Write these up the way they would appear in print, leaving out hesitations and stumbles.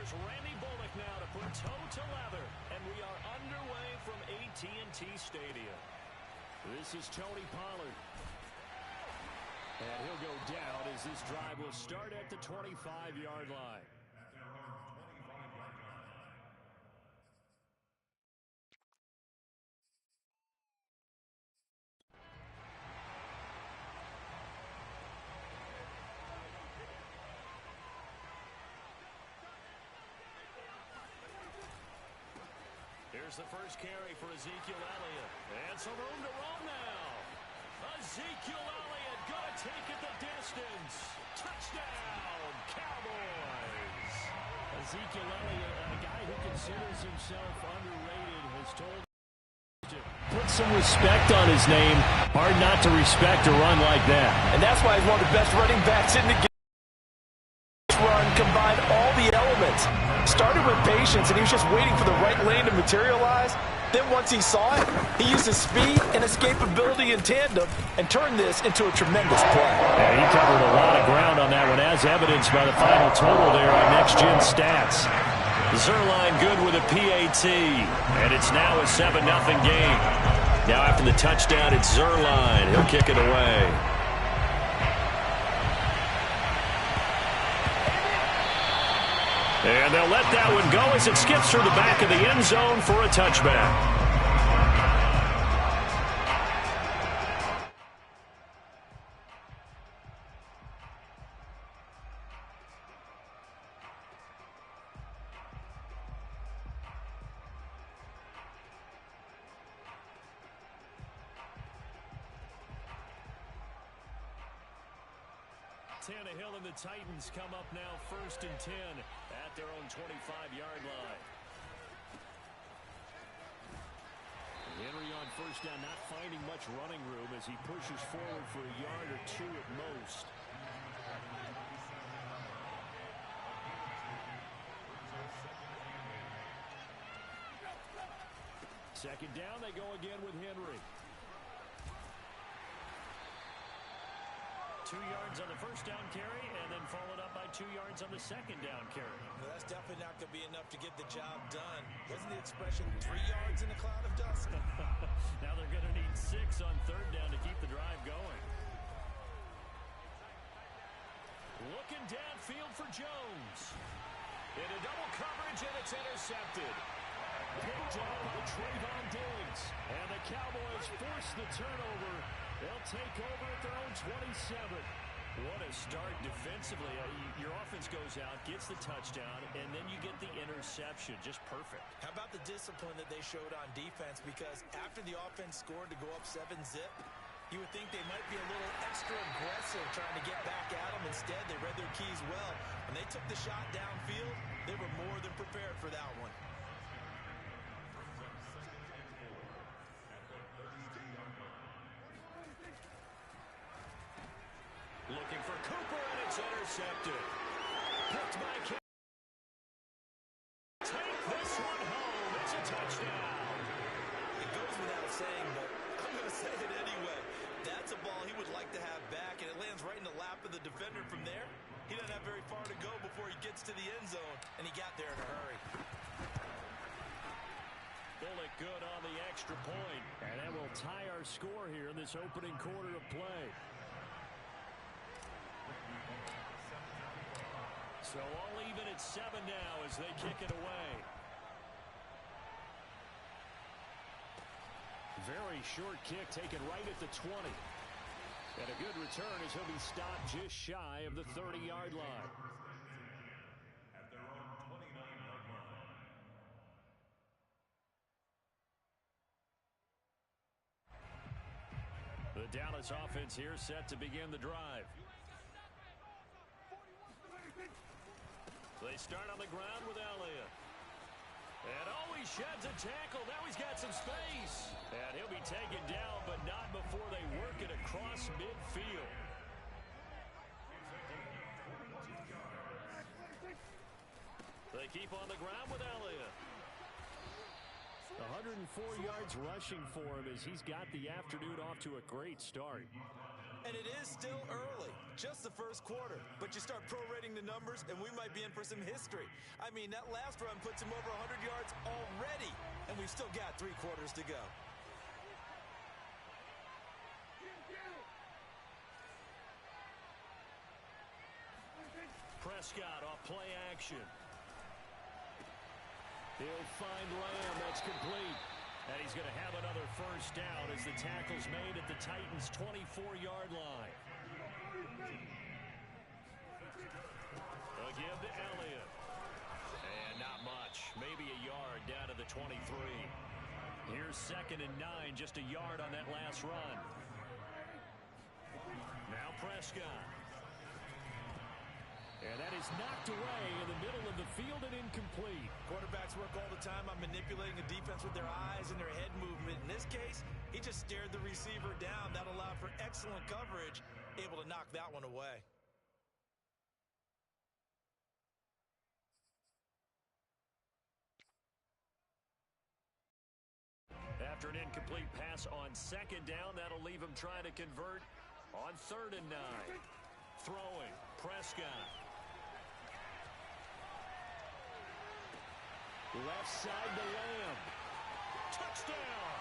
Here's Randy Bullock now to put toe to leather. And we are underway from AT&T Stadium. This is Tony Pollard. And he'll go down as this drive will start at the 25-yard line. Here's the first carry for Ezekiel Elliott. And some room to roam now. Ezekiel Elliott going to take it the distance. Touchdown, Cowboys. Ezekiel Elliott, a guy who considers himself underrated, has told put some respect on his name. Hard not to respect a run like that. And that's why he's one of the best running backs in the game. Run combined all the elements. Started with patience, and he was just waiting for the right lane to materialize. Then once he saw it, he used his speed and escapability in tandem and turned this into a tremendous play. Yeah, he covered a lot of ground on that one, as evidenced by the final total there on Next Gen Stats. Zerline good with a PAT, and it's now a 7-0 game. Now after the touchdown, it's Zerline. He'll kick it away. And they'll let that one go as it skips through the back of the end zone for a touchback. Tannehill and the Titans come up now 1st and 10 at their own 25-yard line. Henry on first down, not finding much running room as he pushes forward for a yard or two at most. Second down, they go again with Henry. 2 yards on the first down carry, and then followed up by 2 yards on the second down carry. Well, that's definitely not going to be enough to get the job done. Wasn't the expression 3 yards in a cloud of dust? Now they're going to need 6 on third down to keep the drive going. Looking downfield for Jones. Into double coverage, and it's intercepted. Picked up by Trayvon Diggs. And the Cowboys force the turnover. They'll take over at their own 27. What a start defensively. Your offense goes out, gets the touchdown, and then you get the interception. Just perfect. How about the discipline that they showed on defense? Because after the offense scored to go up 7-zip, you would think they might be a little extra aggressive trying to get back at them. Instead, they read their keys well. When they took the shot downfield, they were more than prepared for that one. Looking for Cooper, and it's intercepted. Picked by King. Take this one home. It's a touchdown. It goes without saying, but I'm going to say it anyway. That's a ball he would like to have back, and it lands right in the lap of the defender from there. He doesn't have very far to go before he gets to the end zone, and he got there in a hurry. Bullock good on the extra point, and that will tie our score here in this opening quarter of play. So all even at 7 now as they kick it away. Very short kick taken right at the 20. And a good return as he'll be stopped just shy of the 30-yard line. The Dallas offense here set to begin the drive. They start on the ground with Elliott. And he sheds a tackle. Now he's got some space. And he'll be taken down, but not before they work it across midfield. They keep on the ground with Elliott. 104 yards rushing for him as he's got the afternoon off to a great start. And it is still early, just the first quarter. But you start prorating the numbers, and we might be in for some history. I mean, that last run puts him over 100 yards already, and we've still got 3 quarters to go. Prescott off play action. He'll find Lamb. That's complete. And he's going to have another first down as the tackle's made at the Titans' 24-yard line. A give to Elliott. And not much. Maybe a yard down to the 23. Here's 2nd and 9, just a yard on that last run. Now Prescott. And that is knocked away in the middle of the field and incomplete. Quarterbacks work all the time on manipulating the defense with their eyes and their head movement. In this case, he just stared the receiver down. That allowed for excellent coverage, able to knock that one away. After an incomplete pass on 2nd down, that'll leave him trying to convert on 3rd and 9. Throwing, Prescott. Left side to Lamb. Touchdown!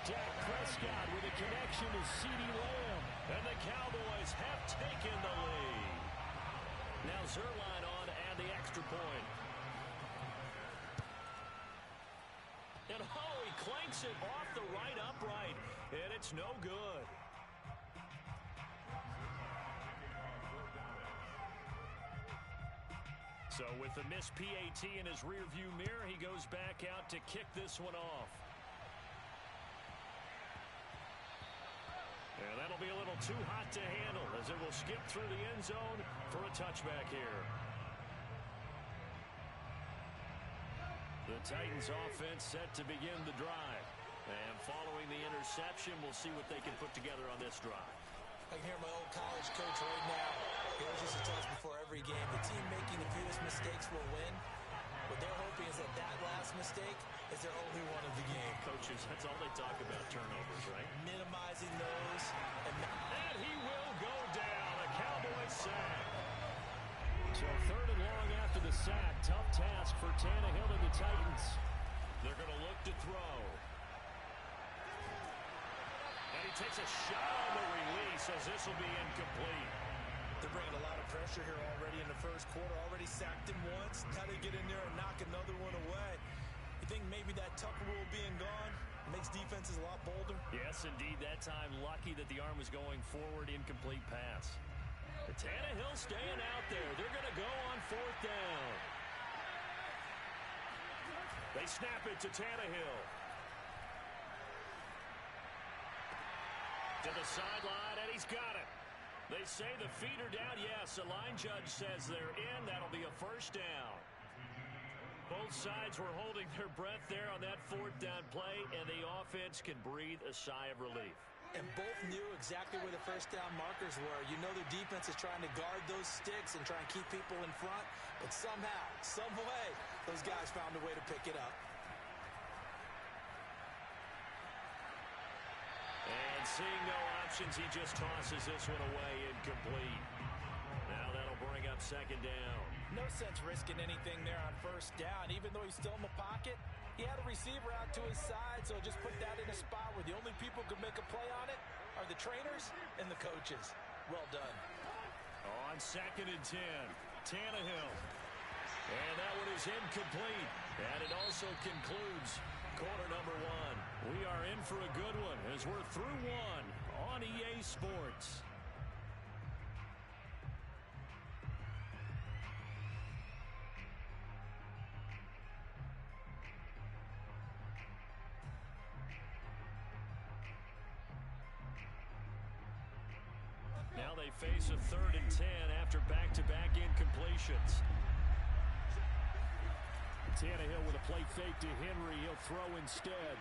Dak Prescott with a connection to CeeDee Lamb. And the Cowboys have taken the lead. Now Zerline on to add the extra point. And he clanks it off the right upright. And it's no good. So with the missed PAT in his rearview mirror, he goes back out to kick this one off. And that'll be a little too hot to handle as it will skip through the end zone for a touchback here. The Titans offense set to begin the drive. And following the interception, we'll see what they can put together on this drive. I can hear my old college coach right now. He always used to tell us before every game, the team making the fewest mistakes will win. What they're hoping is that that last mistake is their only one of the game. Coaches, that's all they talk about, turnovers, right? Minimizing those. And he will go down. A Cowboys sack. So 3rd and long after the sack. Tough task for Tannehill and the Titans. They're going to look to throw. And he takes a shot on the release as this will be incomplete. They're bringing a lot of pressure here already in the first quarter. Already sacked him once. How do they get in there and knock another one away? You think maybe that Tucker rule being gone makes defenses a lot bolder? Yes, indeed. That time, lucky that the arm was going forward. Incomplete pass. Tannehill staying out there. They're going to go on 4th down. They snap it to Tannehill. To the sideline, and he's got it. They say the feet are down. Yes, the line judge says they're in. That'll be a first down. Both sides were holding their breath there on that 4th down play, and the offense can breathe a sigh of relief. And both knew exactly where the first down markers were. You know their defense is trying to guard those sticks and try and keep people in front, but somehow, some way, those guys found a way to pick it up. And seeing no options, he just tosses this one away, incomplete. Now that'll bring up 2nd down. No sense risking anything there on 1st down. Even though he's still in the pocket, he had a receiver out to his side, so just put that in a spot where the only people who can make a play on it are the trainers and the coaches. Well done. On 2nd and 10, Tannehill. And that one is incomplete. And it also concludes quarter number 1. We are in for a good one as we're through 1 on EA Sports. Now they face a 3rd and 10 after back-to-back incompletions. Tannehill with a play fake to Henry. He'll throw instead.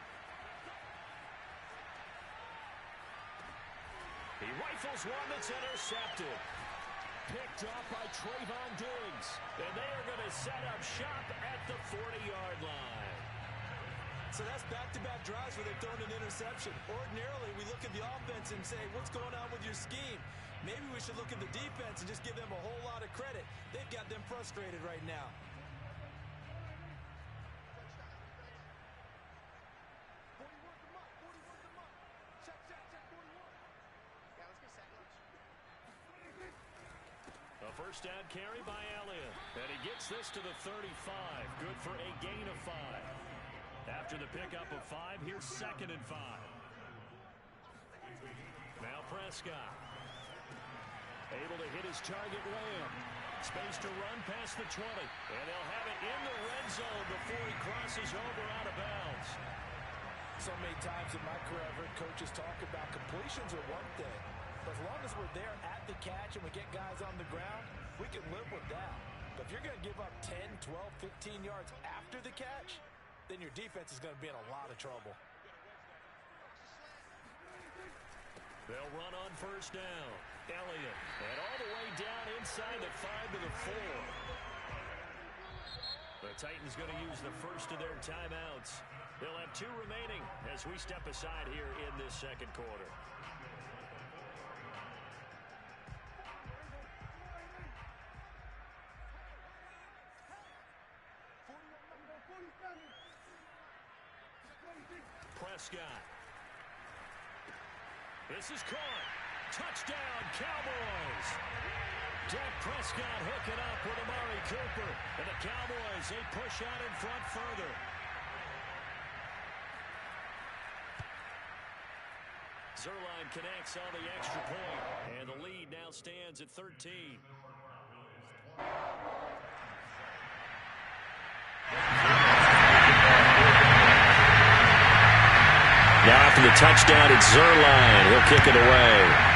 He rifles one that's intercepted. Picked off by Trayvon Diggs. And they are going to set up shop at the 40-yard line. So that's back-to-back drives where they've thrown an interception. Ordinarily, we look at the offense and say, what's going on with your scheme? Maybe we should look at the defense and just give them a whole lot of credit. They've got them frustrated right now. A first down carry by Elliott. And he gets this to the 35. Good for a gain of 5. After the pickup of 5, here's 2nd and 5. Now Prescott. Able to hit his target Lamb. Space to run past the 20. And they'll have it in the red zone before he crosses over out of bounds. So many times in my career I've heard coaches talk about completions are one thing. But as long as we're there at the catch and we get guys on the ground, we can live with that. But if you're going to give up 10, 12, 15 yards after the catch, then your defense is going to be in a lot of trouble. They'll run on first down. Elliott. And all the way down inside the 5 to the 4. The Titans going to use the first of their timeouts. They'll have 2 remaining as we step aside here in this second quarter. Prescott. This is caught. Touchdown, Cowboys. Dak Prescott hooking up with Amari Cooper. And the Cowboys, they push out in front further. Zerline connects on the extra point. And the lead now stands at 13. Now after the touchdown, it's Zerline. He'll kick it away.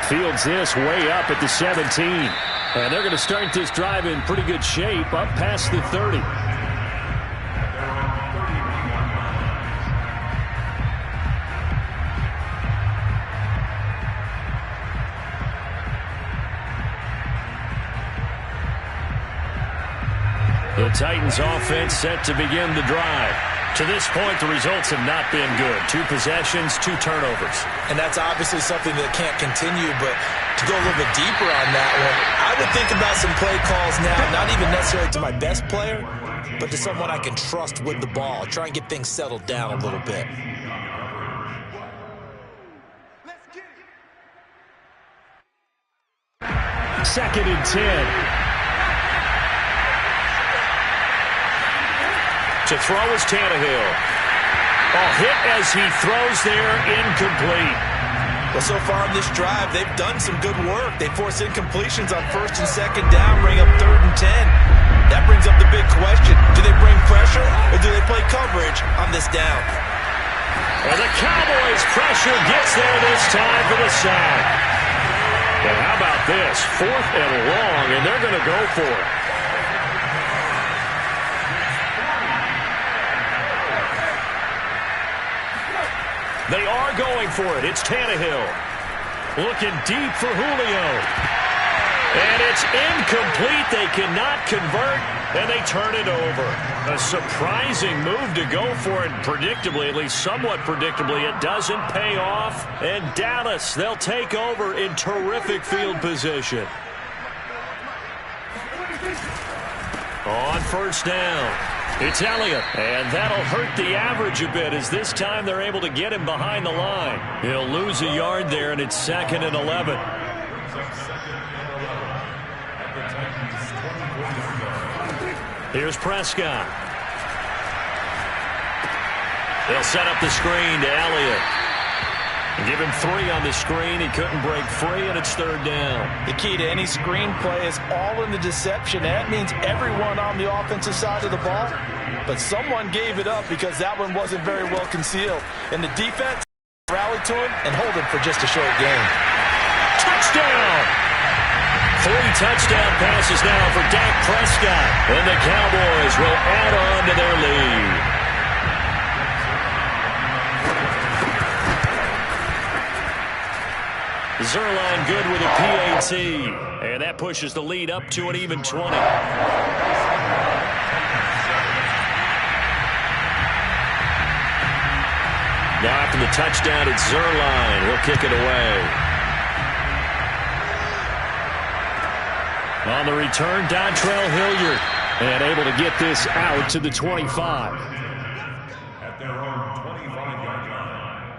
Fields this way up at the 17. And they're going to start this drive in pretty good shape up past the 30. The Titans offense set to begin the drive. To this point, the results have not been good. 2 possessions, 2 turnovers. And that's obviously something that can't continue, but to go a little bit deeper on that one, I would think about some play calls now, not even necessarily to my best player, but to someone I can trust with the ball. Try and get things settled down a little bit. Second and 10. To throw is Tannehill. A hit as he throws there, incomplete. Well, so far in this drive, they've done some good work. They force incompletions on 1st and 2nd down, bring up 3rd and 10. That brings up the big question. Do they bring pressure or do they play coverage on this down? And the Cowboys' pressure gets there this time for the sack. And how about this? 4th and long, and they're going to go for it. They are going for it. It's Tannehill. Looking deep for Julio. And it's incomplete. They cannot convert, and they turn it over. A surprising move to go for it. Predictably, at least somewhat predictably, it doesn't pay off. And Dallas, they'll take over in terrific field position. On first down. It's Elliott, and that'll hurt the average a bit as this time they're able to get him behind the line. He'll lose a yard there, and it's 2nd and 11. Here's Prescott. They'll set up the screen to Elliott. Give him 3 on the screen. He couldn't break free, and it's 3rd down. The key to any screen play is all in the deception. That means everyone on the offensive side of the ball. But someone gave it up because that one wasn't very well concealed. And the defense rallied to him and hold him for just a short game. Touchdown! 3 touchdown passes now for Dak Prescott. And the Cowboys will add on to their lead. Zerline good with a PAT. And that pushes the lead up to an even 20. Now after the touchdown, it's Zerline. He'll kick it away. On the return, Dontrell Hilliard. And able to get this out to the 25. At their own 25-yard line.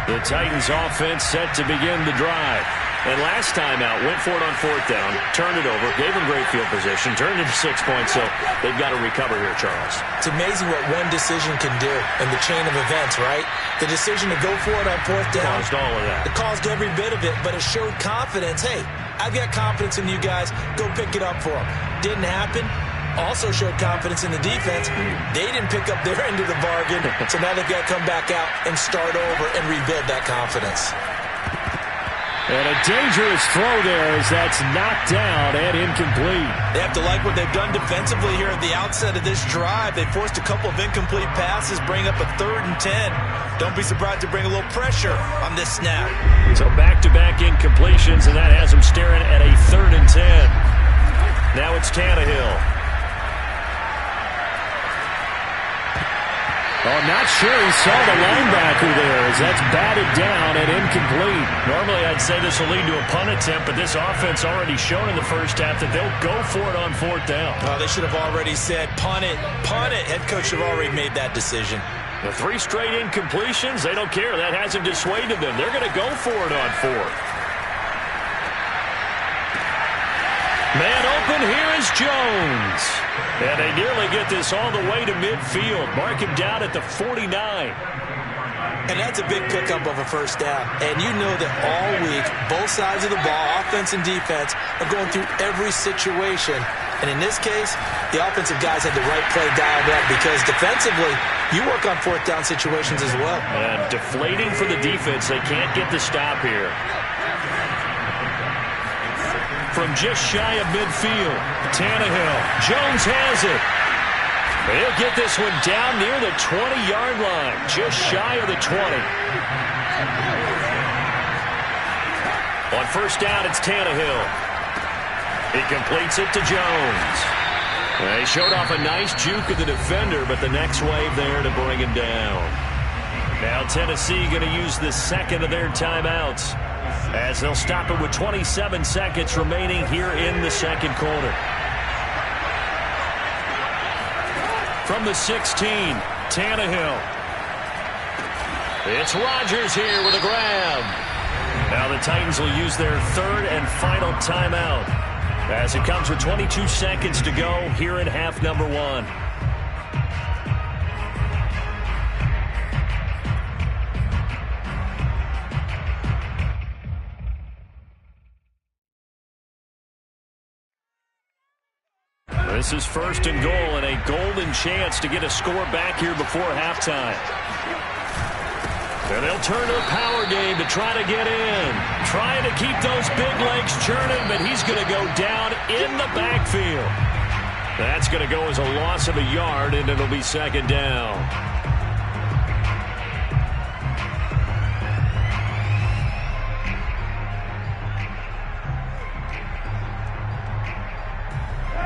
The Titans offense set to begin the drive. And last time out, went for it on fourth down, turned it over, gave them great field position, turned it to 6 points, so they've got to recover here, Charles. It's amazing what one decision can do in the chain of events, right? The decision to go for it on fourth down. Caused all of that. It caused every bit of it, but it showed confidence. Hey, I've got confidence in you guys. Go pick it up for them. Didn't happen. Also showed confidence in the defense. They didn't pick up their end of the bargain, so now they've got to come back out and start over and rebuild that confidence. And a dangerous throw there as that's knocked down and incomplete. They have to like what they've done defensively here at the outset of this drive. They forced a couple of incomplete passes, bring up a 3rd and 10. Don't be surprised to bring a little pressure on this snap. So back-to-back incompletions, and that has them staring at a 3rd and 10. Now it's Tannehill. Oh, not sure he saw the linebacker there as that's batted down and incomplete. Normally I'd say this will lead to a punt attempt, but this offense already shown in the first half that they'll go for it on fourth down. Oh, they should have already said, punt it, punt it. Head coach should have already made that decision. The 3 straight incompletions, they don't care. That hasn't dissuaded them. They're going to go for it on fourth. Man open, here is Jones. And they nearly get this all the way to midfield. Mark him down at the 49. And that's a big pickup of a first down. And you know that all week, both sides of the ball, offense and defense, are going through every situation. And in this case, the offensive guys had the right play dialed up because defensively, you work on fourth down situations as well. And deflating for the defense. They can't get the stop here. From just shy of midfield, Tannehill. Jones has it. He'll get this one down near the 20-yard line, just shy of the 20. On first down, it's Tannehill. He completes it to Jones. He showed off a nice juke of the defender, but the next wave there to bring him down. Now Tennessee going to use the second of their timeouts, as they'll stop it with 27 seconds remaining here in the second quarter. From the 16, Tannehill. It's Rodgers here with a grab. Now the Titans will use their 3rd and final timeout, as it comes with 22 seconds to go here in half number 1. This is 1st and goal and a golden chance to get a score back here before halftime. And they'll turn to the power game to try to get in. Trying to keep those big legs churning, but he's going to go down in the backfield. That's going to go as a loss of a yard, and it'll be 2nd down.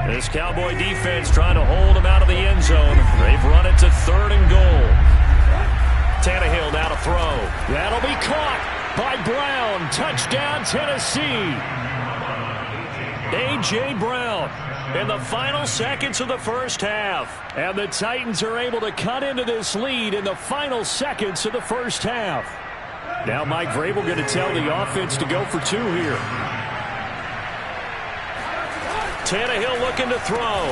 This Cowboy defense trying to hold him out of the end zone. They've run it to 3rd and goal. Tannehill now to throw. That'll be caught by Brown. Touchdown, Tennessee. A.J. Brown in the final seconds of the first half. And the Titans are able to cut into this lead in the final seconds of the first half. Now Mike Vrabel going to tell the offense to go for 2 here. Tannehill looking to throw.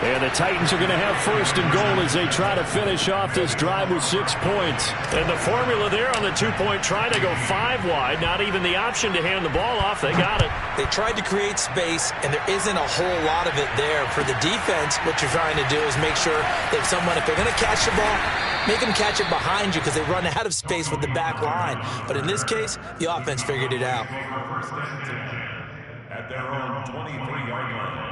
And the Titans are going to have 1st and goal as they try to finish off this drive with 6 points. And the formula there on the 2-point try to go 5 wide. Not even the option to hand the ball off. They got it. They tried to create space, and there isn't a whole lot of it there. For the defense, what you're trying to do is make sure that someone, if they're going to catch the ball, make them catch it behind you because they run out of space with the back line. But in this case, the offense figured it out. At their own 23-yard line.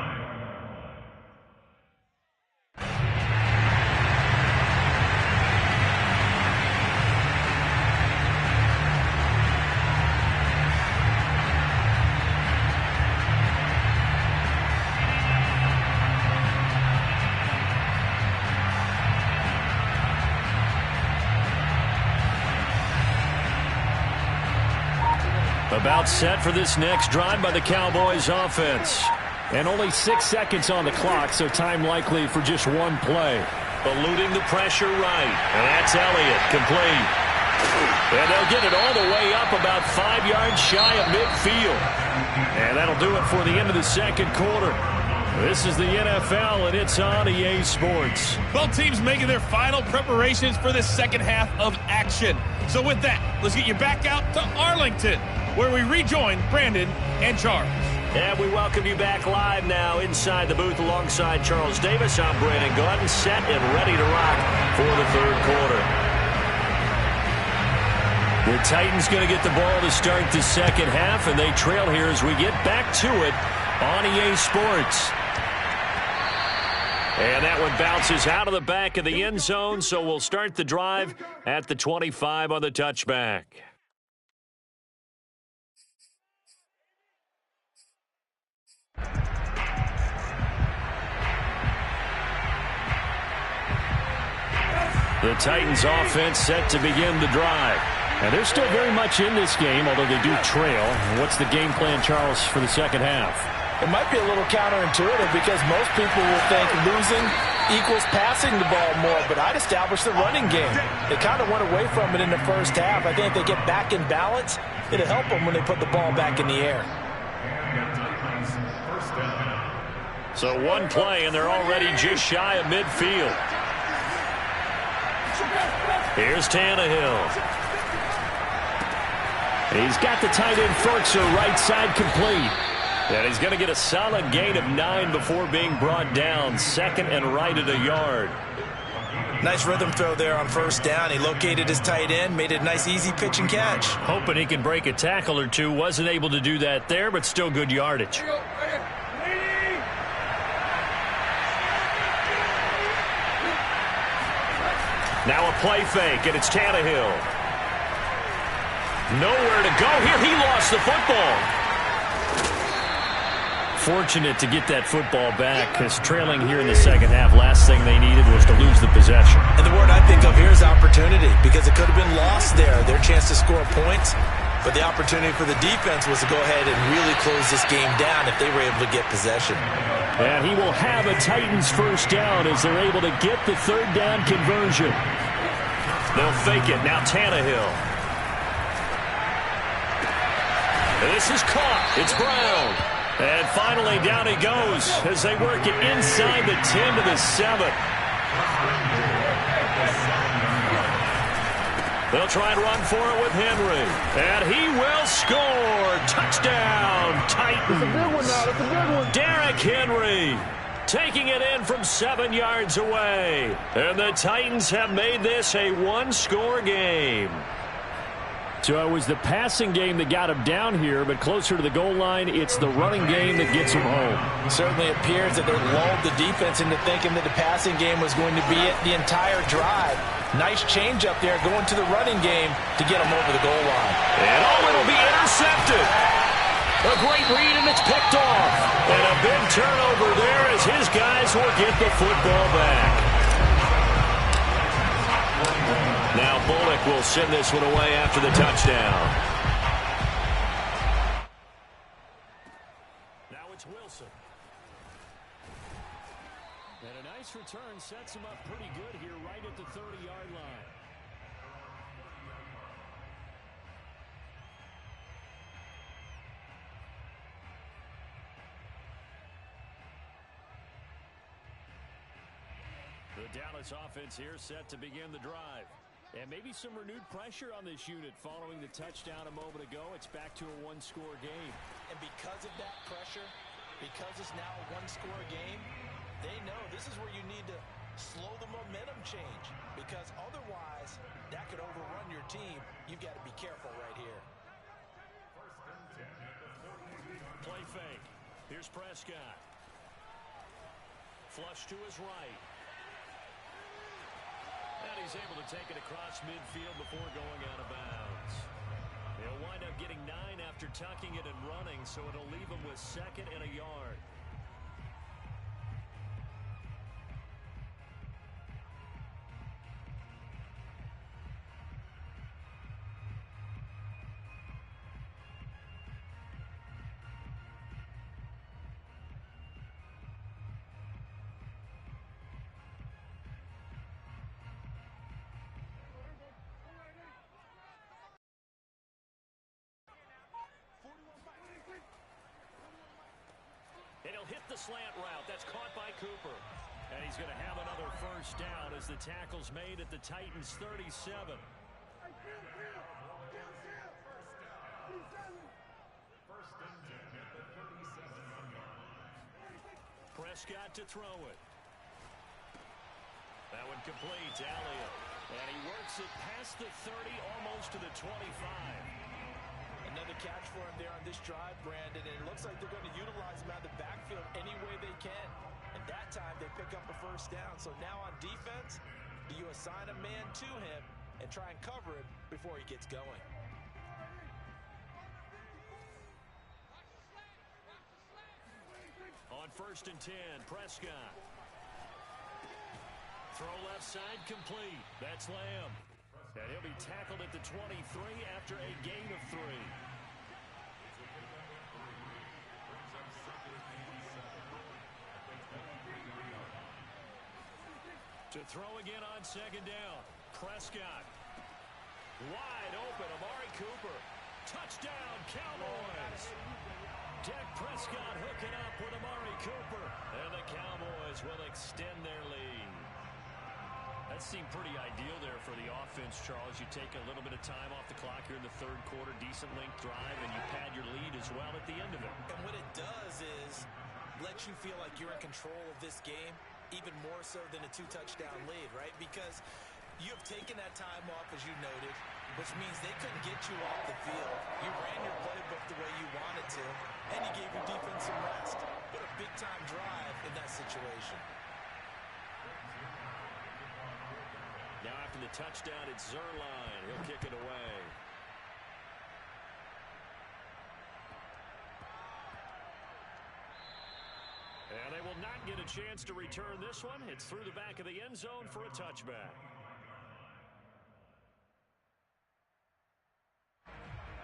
About set for this next drive by the Cowboys offense. And only 6 seconds on the clock, so time likely for just one play. Eluding the pressure right. And that's Elliott, complete. And they'll get it all the way up about 5 yards shy of midfield. And that'll do it for the end of the second quarter. This is the NFL, and it's on EA Sports. Both teams making their final preparations for the second half of action. So with that, let's get you back out to Arlington, where we rejoin Brandon and Charles. And we welcome you back live now inside the booth alongside Charles Davis. I'm Brandon Gordon, set and ready to rock for the third quarter. The Titans going to get the ball to start the second half, and they trail here as we get back to it on EA Sports. And that one bounces out of the back of the end zone, so we'll start the drive at the 25 on the touchback. The Titans offense set to begin the drive. And they're still very much in this game, although they do trail. What's the game plan, Charles, for the second half? It might be a little counterintuitive because most people will think losing equals passing the ball more, but I'd establish the running game. They kind of went away from it in the first half. I think if they get back in balance, it'll help them when they put the ball back in the air. So one play, and they're already just shy of midfield. Here's Tannehill. He's got the tight end Fertzer right side complete. And he's going to get a solid gain of 9 before being brought down. Second and right at a yard. Nice rhythm throw there on first down. He located his tight end, made it a nice easy pitch and catch. Hoping he can break a tackle or two. Wasn't able to do that there, but still good yardage. Now a play fake, and it's Tannehill. Nowhere to go here. He lost the football. Fortunate to get that football back, because trailing here in the second half, last thing they needed was to lose the possession. And the word I think of here is opportunity, because it could have been lost there. Their chance to score points, but the opportunity for the defense was to go ahead and really close this game down if they were able to get possession. And he will have a Titans first down as they're able to get the third down conversion. They'll fake it. Now Tannehill. This is caught. It's Brown. And finally down he goes as they work it inside the 10 to the 7. They'll try and run for it with Henry. And he will score. Touchdown, Titans. That's a big one now. That's a big one. Derrick Henry taking it in from 7 yards away. And the Titans have made this a one-score game. So it was the passing game that got him down here, but closer to the goal line, it's the running game that gets him home. Certainly appears that they lulled the defense into thinking that the passing game was going to be it the entire drive. Nice change up there going to the running game to get him over the goal line. And it'll be intercepted. A great read, and it's picked off. And a big turnover there as his guys will get the football back. Now Bullock will send this one away after the touchdown. Now it's Wilson. And a nice return sets him up pretty good here right at the 30-yard line. The Dallas offense here set to begin the drive. And maybe some renewed pressure on this unit following the touchdown a moment ago. It's back to a one-score game. And because of that pressure, because it's now a one-score game, they know this is where you need to slow the momentum change. Because otherwise, that could overrun your team. You've got to be careful right here. Play fake. Here's Prescott. Flush to his right. And he's able to take it across midfield before going out of bounds. He'll wind up getting 9 after tucking it and running, so it'll leave him with second and a yard. And he'll hit the slant route. That's caught by Cooper. And he's going to have another first down as the tackle's made at the Titans' 37. Prescott to throw it. That one completes. Elliott. And he works it past the 30, almost to the 25. Another catch for him there on this drive, Brandon, and it looks like they're going to utilize him out of the backfield any way they can. And that time they pick up a first down. So now on defense, do you assign a man to him and try and cover him before he gets going? On 1st and 10, Prescott. Throw left side complete. That's Lamb. And he'll be tackled at the 23 after a gain of 3. To throw again on 2nd down. Prescott. Wide open. Amari Cooper. Touchdown, Cowboys. Dak Prescott hooking up with Amari Cooper. And the Cowboys will extend their lead. That seemed pretty ideal there for the offense, Charles. You take a little bit of time off the clock here in the 3rd quarter, decent length drive, and you pad your lead as well at the end of it. And what it does is let you feel like you're in control of this game, even more so than a 2-touchdown lead, right? Because you have taken that time off, as you noted, which means they couldn't get you off the field. You ran your playbook the way you wanted to, and you gave your defense some rest. What a big-time drive in that situation. Now after the touchdown, it's Zerline. He'll kick it away. And they will not get a chance to return this one. It's through the back of the end zone for a touchback.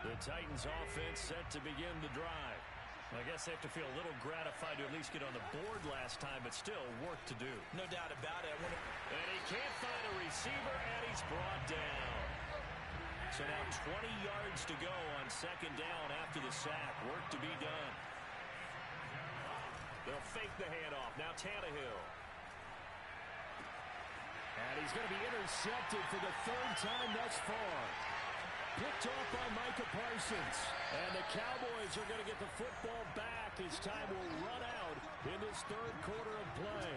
The Titans offense set to begin the drive. I guess they have to feel a little gratified to at least get on the board last time, but still work to do. No doubt about it. And he can't find a receiver, and he's brought down. So now 20 yards to go on 2nd down after the sack. Work to be done. They'll fake the handoff. Now Tannehill. And he's going to be intercepted for the 3rd time thus far. Picked off by Micah Parsons. And the Cowboys are going to get the football back as time will run out in this 3rd quarter of play.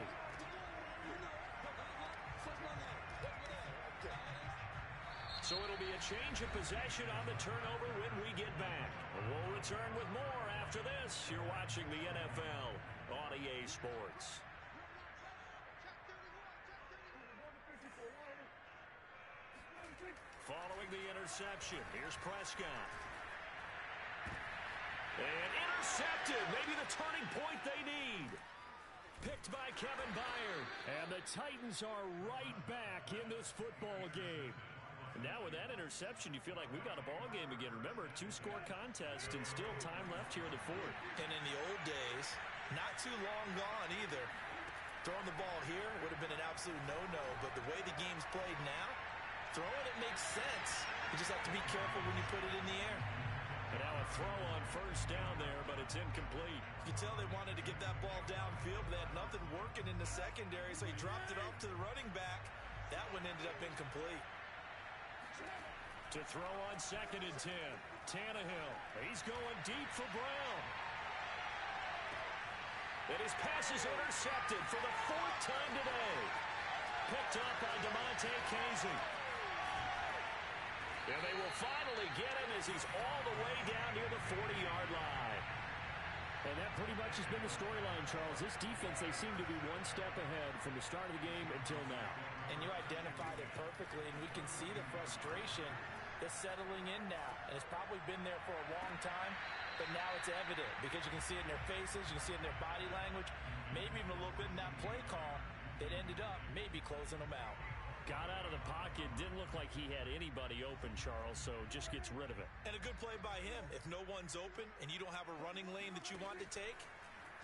So it'll be a change of possession on the turnover when we get back. And we'll return with more after this. You're watching the NFL on EA Sports. Following the interception, here's Prescott. And intercepted. Maybe the turning point they need. Picked by Kevin Byard. And the Titans are right back in this football game. And now with that interception, you feel like we've got a ball game again. Remember, 2-score contest and still time left here in the 4th. And in the old days, not too long gone either. Throwing the ball here would have been an absolute no-no. But the way the game's played now, throwing it makes sense. You just have to be careful when you put it in the air. And now a throw on 1st down there, but it's incomplete. You can tell they wanted to get that ball downfield, but they had nothing working in the secondary, so he dropped it off to the running back. That one ended up incomplete. To throw on 2nd and 10. Tannehill. He's going deep for Brown. And his pass is intercepted for the 4th time today. Picked up by DeMonte Casey. And they will finally get him as he's all the way down near the 40-yard line. And that pretty much has been the storyline, Charles. This defense, they seem to be one step ahead from the start of the game until now. And you identified it perfectly, and we can see the frustration that's settling in now. And it's probably been there for a long time, but now it's evident because you can see it in their faces, you can see it in their body language, maybe even a little bit in that play call that ended up maybe closing them out. Got out of the pocket, didn't look like he had anybody open, Charles, so just gets rid of it. And a good play by him. If no one's open and you don't have a running lane that you want to take,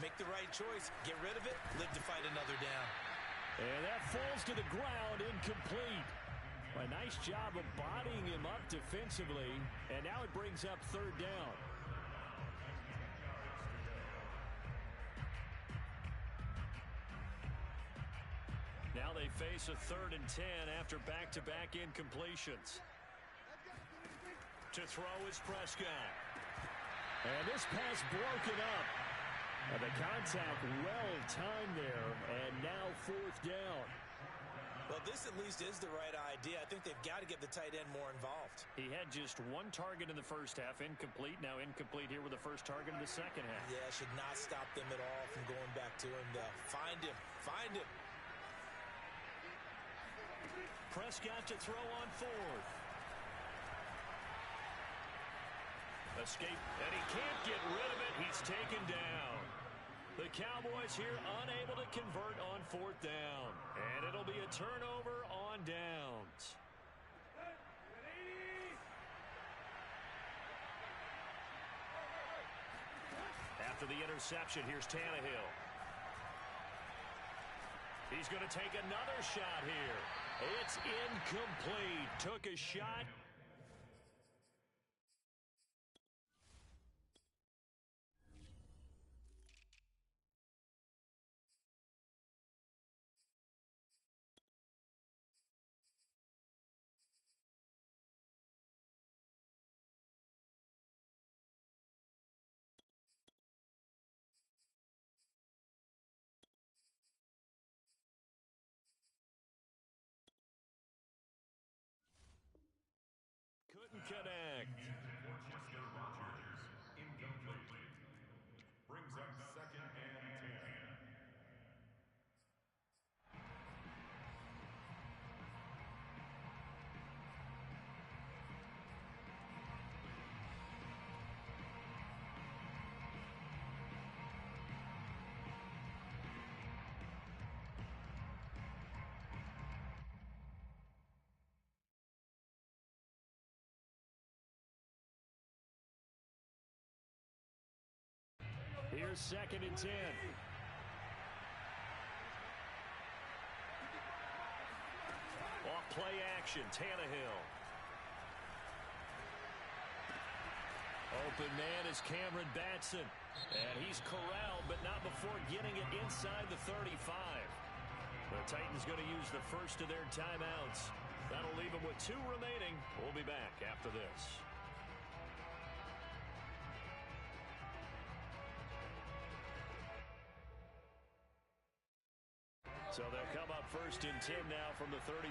make the right choice. Get rid of it, live to fight another down. And that falls to the ground, incomplete. A nice job of bodying him up defensively, and now it brings up 3rd down. Now they face a 3rd and 10 after back-to-back incompletions. To throw is Prescott. And this pass broken up. And the contact well timed there, and now 4th down. Well, this at least is the right idea. I think they've got to get the tight end more involved. He had just 1 target in the first half, incomplete. Now incomplete here with the first target in the second half. Yeah, should not stop them at all from going back to him. Find him. Find him. Prescott to throw on 4th. Escape, and he can't get rid of it. He's taken down. The Cowboys here unable to convert on 4th down. And it'll be a turnover on downs. After the interception, here's Tannehill. He's going to take another shot here. It's incomplete. Took a shot. Couldn't connect. Incomplete. Brings up 2nd and 10. Here's 2nd and 10. Off play action, Tannehill. Open man is Cameron Batson. And he's corralled, but not before getting it inside the 35. The Titans going to use the first of their timeouts. That'll leave them with 2 remaining. We'll be back after this. So they'll come up 1st and 10 now from the 33.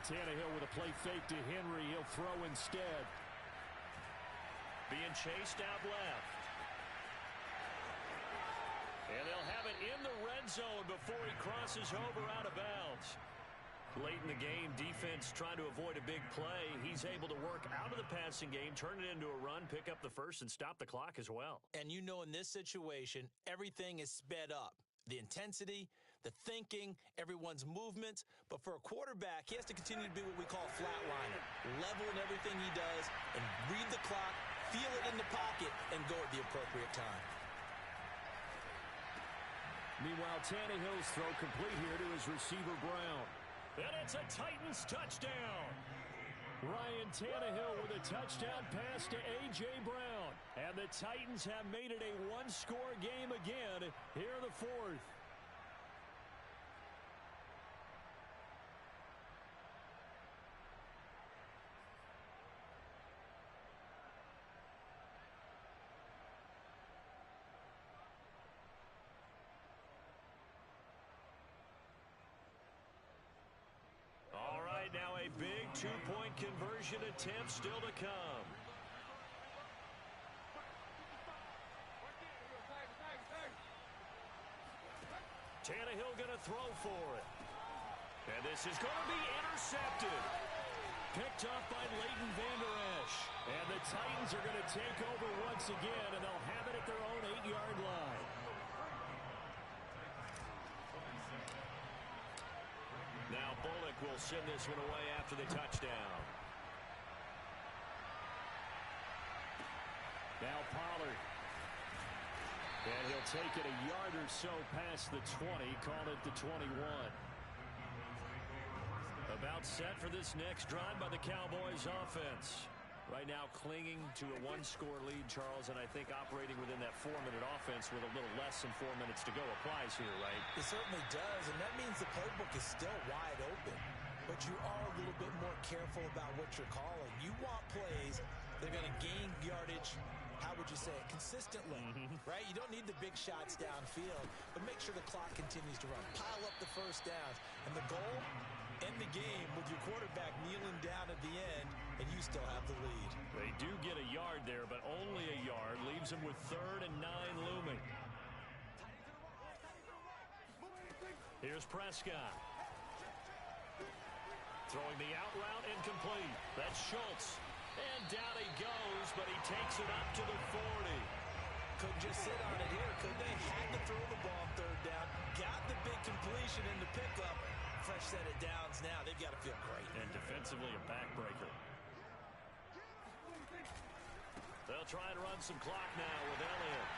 Tannehill with a play fake to Henry. He'll throw instead. Being chased out left. And they'll have it in the red zone before he crosses over out of bounds. Late in the game, defense trying to avoid a big play. He's able to work out of the passing game, turn it into a run, pick up the first, and stop the clock as well. And you know in this situation, everything is sped up. The intensity, the thinking, everyone's movements. But for a quarterback, he has to continue to be what we call a flatliner. Level in everything he does and read the clock, feel it in the pocket, and go at the appropriate time. Meanwhile, Tannehill's throw complete here to his receiver, Brown. And it's a Titans touchdown. Ryan Tannehill with a touchdown pass to A.J. Brown. And the Titans have made it a 1-score game again here in the 4th. Now a big 2-point conversion attempt still to come. Tannehill going to throw for it. And this is going to be intercepted. Picked up by Leighton Vander Esch. And the Titans are going to take over once again, and they'll have it at their own 8-yard line. Now Bullock will send this one away after the touchdown. Now Pollard. And he'll take it a yard or so past the 20, call it the 21. About set for this next drive by the Cowboys offense. Right now clinging to a one-score lead, Charles, and I think operating within that 4-minute offense with a little less than 4 minutes to go applies here, right? It certainly does, and that means the playbook is still wide open. But you are a little bit more careful about what you're calling. You want plays that are going to gain yardage, how would you say it, consistently, right? You don't need the big shots downfield, but make sure the clock continues to run. Pile up the first downs. And the goal, end the game with your quarterback kneeling down at the end, and you still have the lead. They do get a yard there, but only a yard. Leaves them with 3rd and 9 looming. Here's Prescott. Throwing the out route incomplete. That's Schultz. And down he goes, but he takes it up to the 40. Couldn't just sit on it here, could they? Had to throw the ball on 3rd down. Got the big completion in the pickup. Fresh set of downs now. They've got to feel great. And defensively a backbreaker. They'll try and run some clock now with Elliott.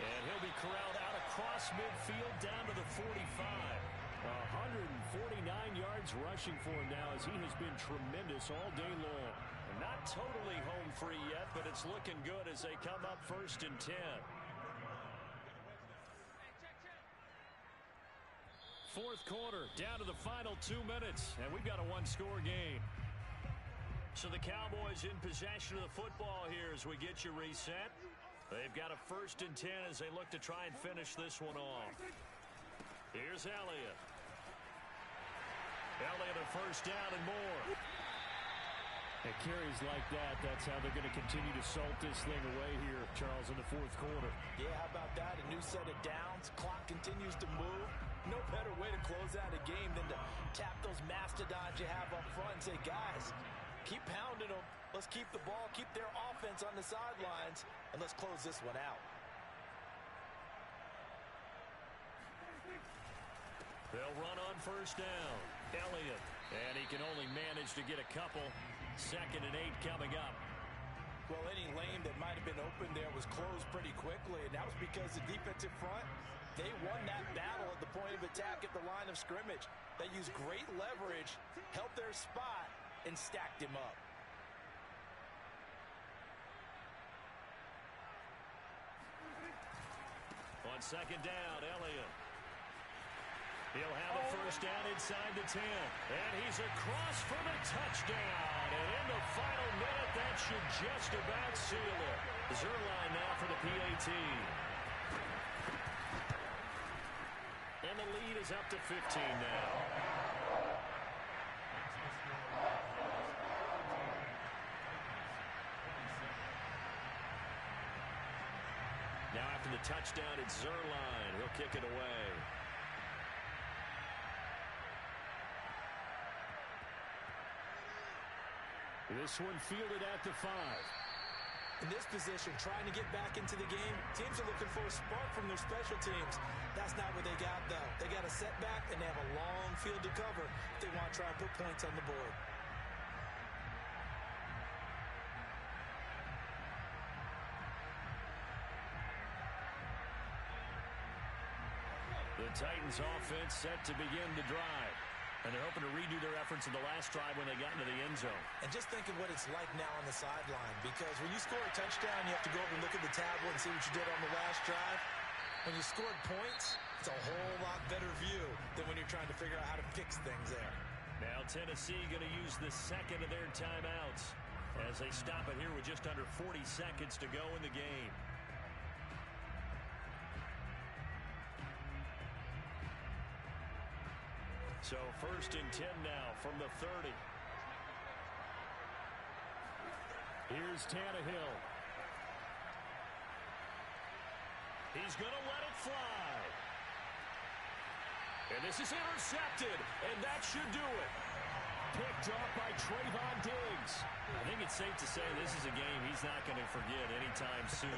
And he'll be corralled out across midfield down to the 45. 149 yards rushing for him now as he has been tremendous all day long. And not totally home free yet, but it's looking good as they come up 1st and 10. Fourth quarter, down to the final 2 minutes, and we've got a one-score game. So the Cowboys in possession of the football here as we get you reset. They've got a 1st and 10 as they look to try and finish this one off. Here's Elliott. Elliott a 1st down and more. At carries like that, that's how they're going to continue to salt this thing away here, Charles, in the 4th quarter. Yeah, how about that? A new set of downs. Clock continues to move. No better way to close out a game than to tap those mastodons you have up front and say, guys, keep pounding them. Let's keep the ball, keep their offense on the sidelines, and let's close this one out. They'll run on 1st down. Elliott, and he can only manage to get a couple. 2nd and 8 coming up. Well, any lane that might have been open there was closed pretty quickly, and that was because the defensive front, they won that battle at the point of attack at the line of scrimmage. They used great leverage, held their spot, and stacked him up. On 2nd down, Elliott. He'll have a 1st down inside the 10. And he's across for the touchdown. And in the final minute, that should just about seal it. Zerline now for the PAT. And the lead is up to 15 now. Now after the touchdown, it's Zerline. He'll kick it away. This one fielded at the 5. In this position, trying to get back into the game, teams are looking for a spark from their special teams. That's not what they got, though. They got a setback, and they have a long field to cover if they want to try and put points on the board. The Titans offense set to begin the drive. And they're hoping to redo their efforts in the last drive when they got into the end zone. And just think of what it's like now on the sideline, because when you score a touchdown, you have to go over and look at the tablet and see what you did on the last drive. When you scored points, it's a whole lot better view than when you're trying to figure out how to fix things there. Now Tennessee going to use the 2nd of their timeouts as they stop it here with just under 40 seconds to go in the game. So 1st and 10 now from the 30. Here's Tannehill. He's going to let it fly. And this is intercepted, and that should do it. Picked up by Trayvon Diggs. I think it's safe to say this is a game he's not going to forget anytime soon.